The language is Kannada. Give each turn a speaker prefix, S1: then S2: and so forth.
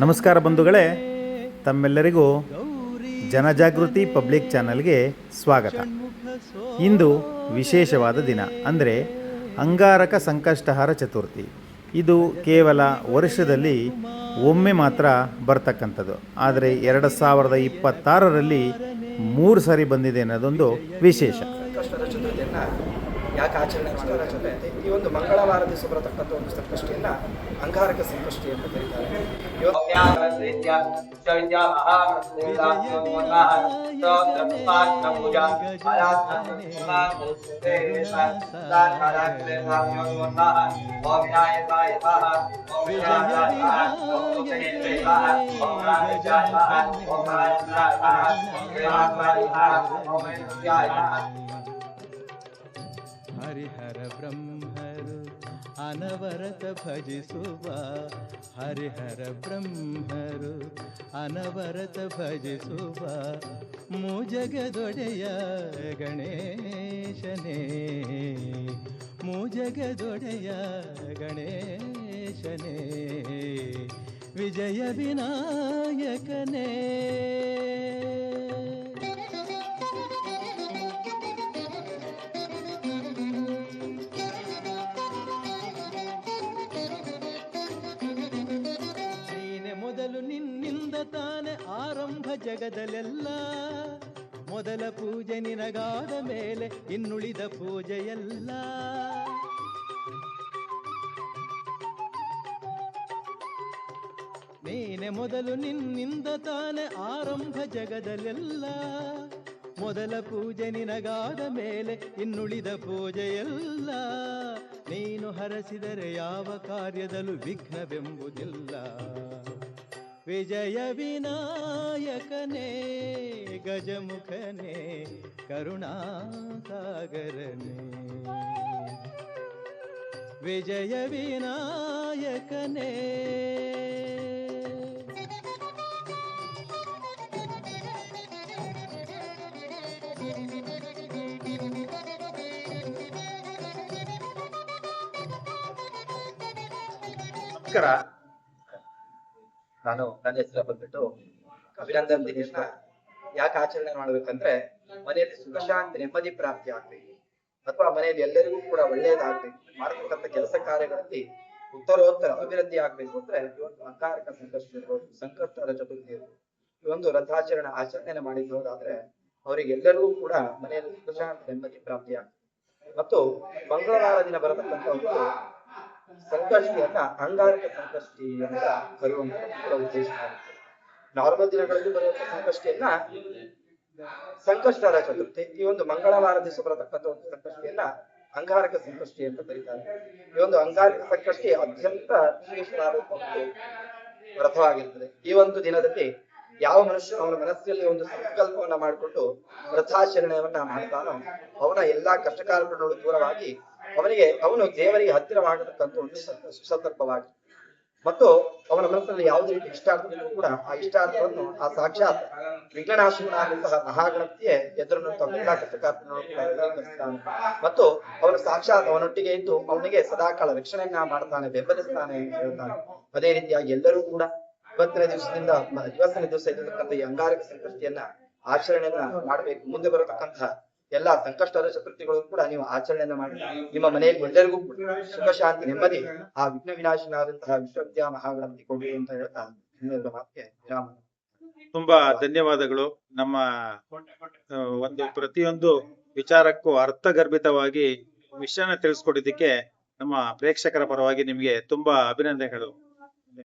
S1: ನಮಸ್ಕಾರ ಬಂಧುಗಳೇ, ತಮ್ಮೆಲ್ಲರಿಗೂ ಜನಜಾಗೃತಿ ಪಬ್ಲಿಕ್ ಚಾನಲ್ಗೆ ಸ್ವಾಗತ. ಇಂದು ವಿಶೇಷವಾದ ದಿನ, ಅಂದರೆ ಅಂಗಾರಕ ಸಂಕಷ್ಟಹಾರ ಚತುರ್ಥಿ. ಇದು ಕೇವಲ ವರ್ಷದಲ್ಲಿ ಒಮ್ಮೆ ಮಾತ್ರ ಬರ್ತಕ್ಕಂಥದ್ದು. ಆದರೆ 2026ರಲ್ಲಿ 3 ಸಾರಿ ಬಂದಿದೆ ಅನ್ನೋದೊಂದು ವಿಶೇಷ.
S2: ಸಂಕಷ್ಟದ ಚತುರ್ಥಿಯನ್ನು ಯಾಕೆ ಆಚರಣೆ ಮಾಡ್ತಾರೆ? ಈ ಒಂದು ಮಂಗಳವಾರ ದಿವಸ ಬರತಕ್ಕಂಥ ಒಂದು ಸಂಕಷ್ಟಿಯನ್ನು ಅಂಗಾರಕ ಸಂಕಷ್ಟಿ ಅಂತ ಕರೀತಾರೆ.
S3: ಹರಿಹರ ಬ್ರಹ್ಮರು ಅನವರತ ಭಜಿಸುವ, ಹರಿಹರ ಬ್ರಹ್ಮರು ಅನವರತ ಭಜಿಸುವ ಮೂಜಗದೊಡೆಯ ಗಣೇಶನೇ, ಮೂಜಗದೊಡೆಯ ಗಣೇಶನೇ, ವಿಜಯ ವಿನಾಯಕನೇ. ಮೊದಲು ನಿನ್ನಿಂದ ತಾನೆ ಆರಂಭ ಜಗದಲ್ಲೆಲ್ಲ, ಮೊದಲ ಪೂಜೆ ನಿನಗಾದ ಮೇಲೆ ಇನ್ನುಳಿದ ಪೂಜೆಯಲ್ಲ. ನೀನೆ ಮೊದಲು ನಿನ್ನಿಂದ ತಾನೆ ಆರಂಭ ಜಗದಲ್ಲೆಲ್ಲ, ಮೊದಲ ಪೂಜೆ ನಿನಗಾದ ಮೇಲೆ ಇನ್ನುಳಿದ ಪೂಜೆಯಲ್ಲ. ನೀನು ಹರಸಿದರೆ ಯಾವ ಕಾರ್ಯದಲ್ಲೂ ವಿಘ್ನವೆಂಬುದಿಲ್ಲ. ವಿಜಯ ವಿನಾಯಕನೇ, ಗಜಮುಖನೇ, ಕರುಣಾಸಾಗರನೇ, ವಿಜಯ ವಿನಾಯಕನೇ.
S2: ನಮಸ್ಕಾರ. ನನ್ನ ಹೆಸರು ಬಂದ್ಬಿಟ್ಟು ಅಭಿನಂದನ್ ದಿನೇಶ್ನ. ಯಾಕೆ ಆಚರಣೆ ಮಾಡ್ಬೇಕಂದ್ರೆ, ಮನೆಯಲ್ಲಿ ಸುಖ ಶಾಂತಿ ನೆಮ್ಮದಿ ಪ್ರಾಪ್ತಿ ಆಗ್ಬೇಕು, ಅಥವಾ ಮನೆಯಲ್ಲಿ ಎಲ್ಲರಿಗೂ ಕೂಡ ಒಳ್ಳೇದಾಗ್ಬೇಕು, ಮಾಡತಕ್ಕಂಥ ಕೆಲಸ ಕಾರ್ಯಗಳಲ್ಲಿ ಉತ್ತರೋತ್ತರ ಅಭಿವೃದ್ಧಿ ಆಗ್ಬೇಕು ಅಂದ್ರೆ ಈ ಒಂದು ಅಂಗಾರಕ ಸಂಕಷ್ಟ ಇರ್ಬೋದು, ಸಂಕಷ್ಟದ ಚತುರ್ಥಿ ಇರ್ಬೋದು, ಈ ಒಂದು ರಥಾಚರಣೆ ಆಚರಣೆ ಮಾಡಿದ್ದವರಾದ್ರೆ ಅವರಿಗೆಲ್ಲರಿಗೂ ಕೂಡ ಮನೆಯಲ್ಲಿ ಸುಖ ಶಾಂತಿ ನೆಮ್ಮದಿ ಪ್ರಾಪ್ತಿ ಆಗ್ತದೆ. ಮತ್ತು ಮಂಗಳವಾರ ದಿನ ಬರತಕ್ಕಂಥ ಒಂದು ಸಂಕಷ್ಟಿಯನ್ನ ಅಂಗಾರಕ ಸಂಕಷ್ಟಿ ಅಂತ ಕರೆಯುವಂತ ಉದ್ದೇಶ ಆಗುತ್ತೆ. ನಾರ್ಮಲ್ ದಿನಗಳಲ್ಲಿ ಬರುವಂತ ಸಂಕಷ್ಟಿಯನ್ನ ಸಂಕಷ್ಟಹರ ಚತುರ್ಥಿ, ಈ ಒಂದು ಮಂಗಳವಾರ ದಿವಸ ಬರತಕ್ಕಂಥ ಒಂದು ಸಂಕಷ್ಟಿಯನ್ನ ಅಂಗಾರಕ ಸಂಕಷ್ಟಿ ಅಂತ ಕರೀತಾರೆ. ಈ ಒಂದು ಅಂಗಾರಕ ಸಂಕಷ್ಟಿ ಅತ್ಯಂತ ವಿಶೇಷವಾದ ವ್ರತವಾಗಿರ್ತದೆ. ಈ ಒಂದು ದಿನದಲ್ಲಿ ಯಾವ ಮನುಷ್ಯ ಅವನ ಮನಸ್ಸಿನಲ್ಲಿ ಒಂದು ಸಂಕಲ್ಪವನ್ನ ಮಾಡಿಕೊಂಡು ವ್ರತಾಚರಣೆಯನ್ನ ಮಾಡ್ತಾನೋ ಅವನ ಎಲ್ಲಾ ಕಷ್ಟಕಾಲಗಳು ದೂರವಾಗಿ ಅವನು ದೇವರಿಗೆ ಹತ್ತಿರವಾಗತಕ್ಕಂಥ ಒಂದು ಸಂದರ್ಭವಾಗಿ, ಮತ್ತು ಅವನ ಮನಸ್ಸಿನಲ್ಲಿ ಯಾವುದೇ ರೀತಿ ಇಷ್ಟಾರ್ಥಗಳು ಕೂಡ ಆ ಇಷ್ಟಾರ್ಥವನ್ನು ಆ ಸಾಕ್ಷಾತ್ ವಿಘ್ನನಾಶಕನಾದಂತಹ ಮಹಾಗಣಪತಿಯೇ ಎದುರಿನಂತ ಎಲ್ಲಾ ಕಷ್ಟಕಾಲಗಳು ಕೂಡ ನೆರವೇರಿಸ್ತಾನೆ. ಮತ್ತು ಅವನು ಸಾಕ್ಷಾತ್ ಅವನೊಟ್ಟಿಗೆ ಇದ್ದು ಅವನಿಗೆ ಸದಾಕಾಲ ರಕ್ಷಣೆಯನ್ನ ಮಾಡ್ತಾನೆ, ಬೆಂಬಲಿಸ್ತಾನೆ ಅಂತ ಹೇಳ್ತಾನೆ. ಅದೇ ರೀತಿಯಾಗಿ ಎಲ್ಲರೂ ಕೂಡ ಇವತ್ತನೇ ದಿವಸ ಇರತಕ್ಕಂಥ ಈ ಅಂಗಾರಕ ಸಂಕಷ್ಟಿಯನ್ನ ಆಚರಣೆಯನ್ನ ಮಾಡಬೇಕು. ಮುಂದೆ ಬರತಕ್ಕಂತಹ ಎಲ್ಲಾ ಸಂಕಷ್ಟದ ಚತುರ್ಥಿಗಳು ಕೂಡ ನೀವು ಆಚರಣೆಯನ್ನ ಮಾಡಿ ನಿಮ್ಮ ಮನೆಯಲ್ಲಿ ಎಲ್ಲರಿಗೂ ಸುಖ ಶಾಂತಿ ನೆಮ್ಮದಿ ಆ ವಿಘ್ನ ವಿನಾಶನಾದಂತಹ ವಿಶ್ವವಿದ್ಯಾ ಮಹಾಗಣಪತಿ ಕೊಡಿ ಅಂತ ಹೇಳ್ತಾ ಇನ್ನೊಂದು ಮಾತಿಗೆ ವಿರಾಮ.
S1: ತುಂಬಾ ಧನ್ಯವಾದಗಳು. ನಮ್ಮ ಒಂದು ಪ್ರತಿಯೊಂದು ವಿಚಾರಕ್ಕೂ ಅರ್ಥಗರ್ಭಿತವಾಗಿ ವಿಷಯನ ತಿಳಿಸ್ಕೊಟ್ಟಿದ್ದಕ್ಕೆ ನಮ್ಮ ಪ್ರೇಕ್ಷಕರ ಪರವಾಗಿ ನಿಮ್ಗೆ ತುಂಬಾ ಅಭಿನಂದನೆಗಳು.